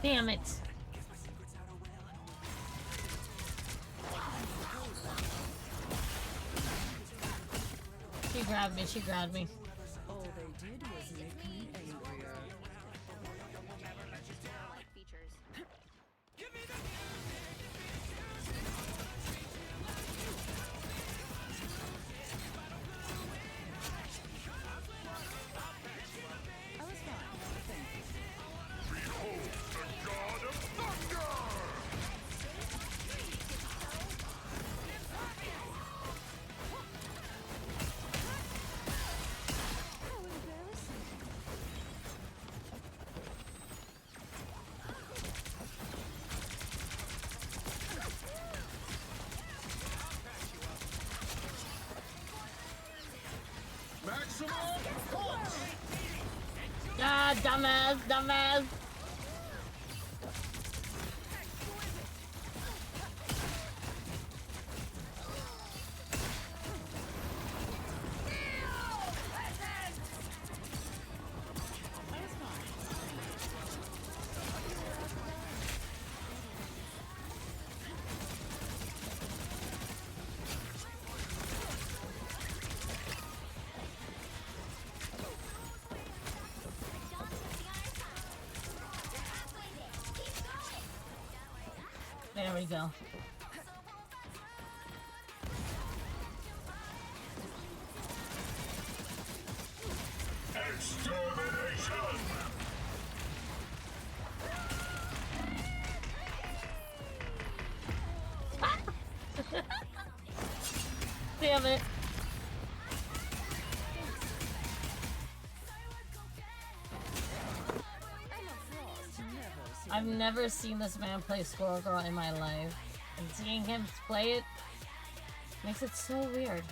Damn it. She grabbed me, she grabbed me. All they did was make me angrier. I was fine, thank you. Behold the god of thunder! How embarrassing. Maximum pulse! Ah, dumbass, dumbass. There we go. Extermination! Damn it. I've never seen this man play Squirrel Girl in my life. And seeing him play it makes it so weird.